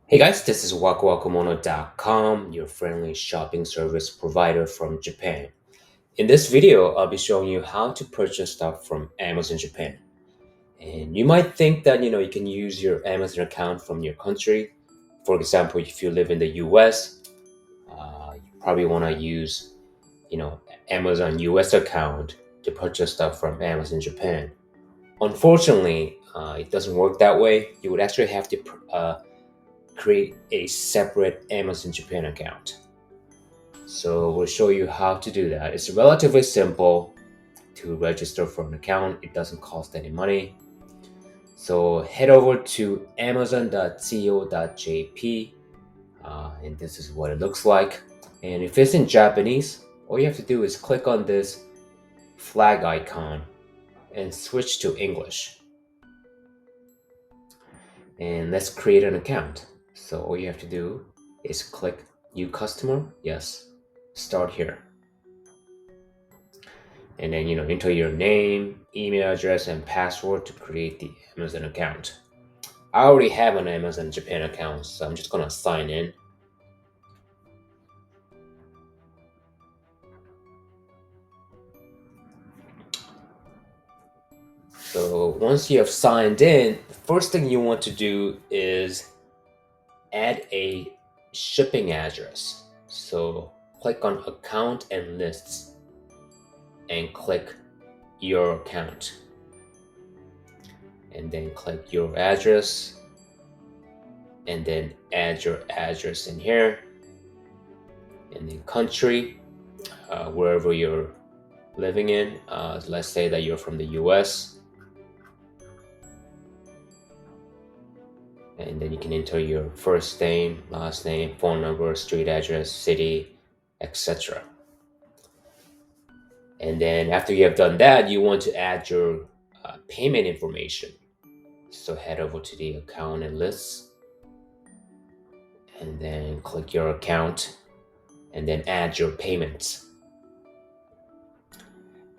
Hey guys, this is wakuwakumono.com, your friendly shopping service provider from Japan. In this video, I'll be showing you how to purchase stuff from Amazon Japan. And you might think that you can use your Amazon account from your country. For example, if you live in the US, you probably want to use Amazon US account to purchase stuff from Amazon Japan. Unfortunately, it doesn't work that way. You would actually have to create a separate Amazon Japan account. So we'll show you how to do that. It's relatively simple to register for an account. It doesn't cost any money. So head over to amazon.co.jp and this is what it looks like. And if it's in Japanese, all you have to do is click on this flag icon and switch to English. And let's create an account. So all you have to do is click New Customer. Yes. Start here. And then enter your name, email address, and password to create the Amazon account. I already have an Amazon Japan account, so I'm just gonna sign in. So once you have signed in, the first thing you want to do is add a shipping address. So click on Account and Lists and click Your Account. And then click Your Address and then add your address in here. And then country, wherever you're living in. Let's say that you're from the US. And then you can enter your first name, last name, phone number, street address, city, etc. And then after you have done that, you want to add your payment information. So head over to the account and lists and then click your account and then add your payments.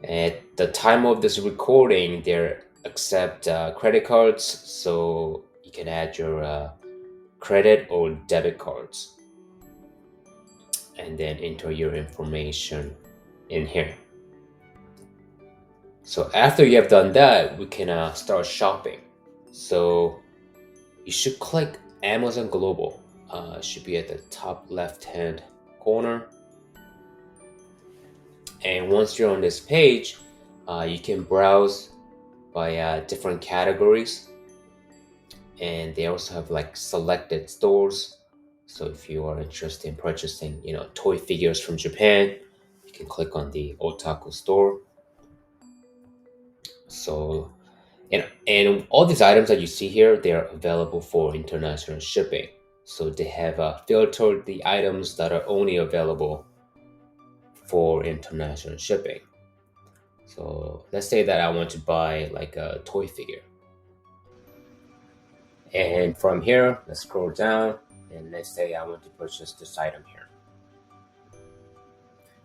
At the time of this recording, they accept credit cards, so you can add your credit or debit cards and then enter your information in here. So after you have done that, we can start shopping. So you should click Amazon Global. It should be at the top left hand corner. And once you're on this page, you can browse by different categories. And they also have like selected stores. So if you are interested in purchasing, toy figures from Japan, you can click on the Otaku store. So, and all these items that you see here, they are available for international shipping. So they have filtered the items that are only available for international shipping. So let's say that I want to buy like a toy figure. And from here, let's scroll down and let's say I want to purchase this item here.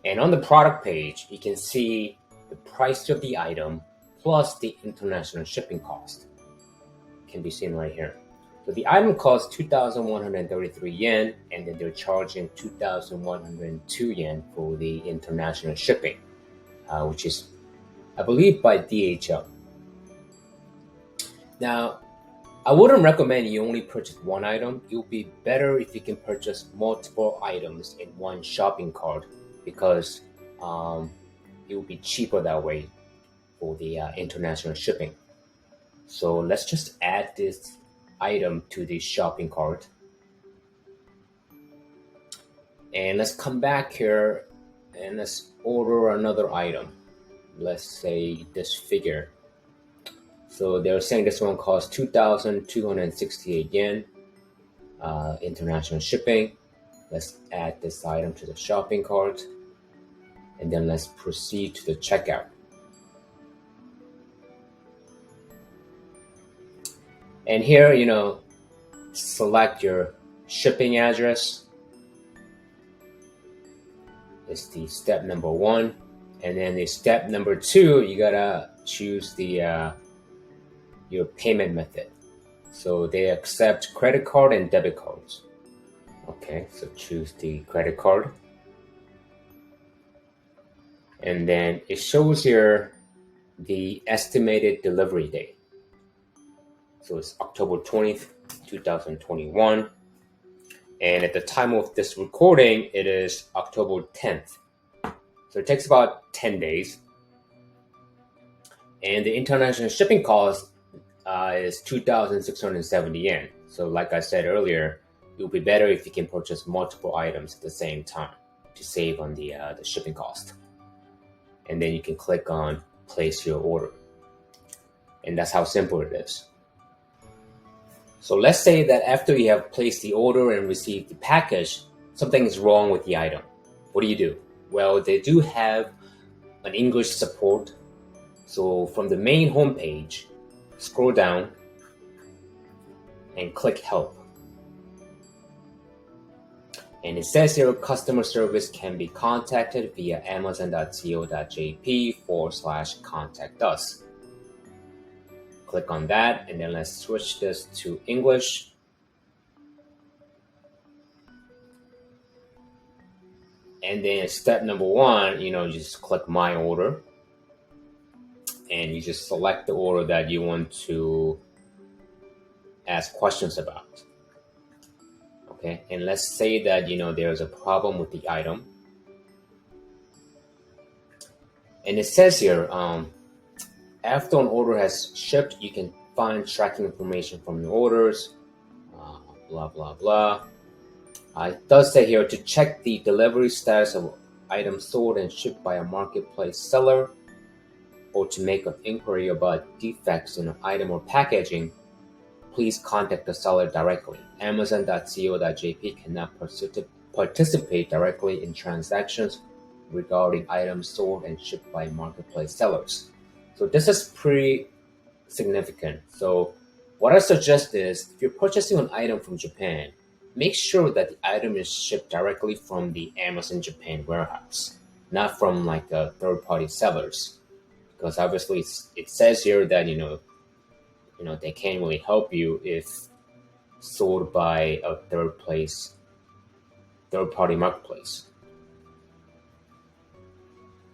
And on the product page, you can see the price of the item plus the international shipping cost. It can be seen right here. So the item costs 2,133 yen, and then they're charging 2,102 yen for the international shipping, which is, I believe, by DHL. Now, I wouldn't recommend you only purchase one item. It would be better if you can purchase multiple items in one shopping cart because it will be cheaper that way for the international shipping. So let's just add this item to the shopping cart. And let's come back here and let's order another item. Let's say this figure. So they're saying this one costs 2,268 yen, international shipping. Let's add this item to the shopping cart. And then let's proceed to the checkout. And here, select your shipping address. It's the step number 1. And then the step number 2, you gotta choose the your payment method. So they accept credit card and debit cards. Okay, so choose the credit card. And then it shows here the estimated delivery date. So it's October 20th, 2021. And at the time of this recording, it is October 10th. So it takes about 10 days. And the international shipping cost is 2,670 yen. So like I said earlier, it would be better if you can purchase multiple items at the same time to save on the shipping cost. And then you can click on place your order. And that's how simple it is. So let's say that after you have placed the order and received the package, something is wrong with the item. What do? Well, they do have an English support. So from the main homepage, scroll down and click help. And it says here customer service can be contacted via amazon.co.jp/contact us. Click on that, and then let's switch this to English. And then step number one, you just click my order. And you just select the order that you want to ask questions about. Okay, and let's say that, there's a problem with the item. And it says here, after an order has shipped, you can find tracking information from your orders, blah, blah, blah. It does say here to check the delivery status of items sold and shipped by a marketplace seller, or to make an inquiry about defects in an item or packaging, please contact the seller directly. Amazon.co.jp cannot participate directly in transactions regarding items sold and shipped by marketplace sellers. So this is pretty significant. So what I suggest is, if you're purchasing an item from Japan, make sure that the item is shipped directly from the Amazon Japan warehouse, not from like a third-party sellers. Because obviously it says here that, they can't really help you if sold by a third-party marketplace.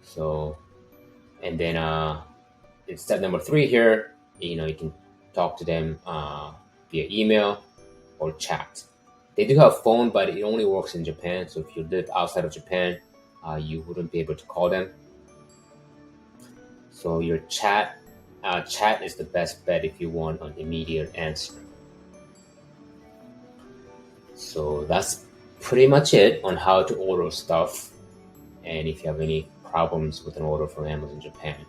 So, and then in step number 3 here, you can talk to them via email or chat. They do have phone, but it only works in Japan. So if you live outside of Japan, you wouldn't be able to call them. So your chat is the best bet if you want an immediate answer. So that's pretty much it on how to order stuff, and if you have any problems with an order from Amazon Japan.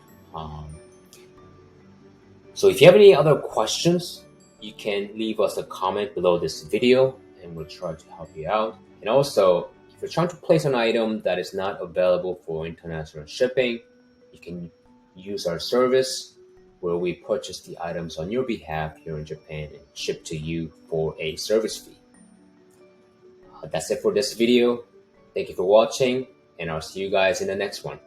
So if you have any other questions, you can leave us a comment below this video and we'll try to help you out. And also, if you're trying to place an item that is not available for international shipping, you can use our service where we purchase the items on your behalf here in Japan and ship to you for a service fee. That's it for this video. Thank you for watching, and I'll see you guys in the next one.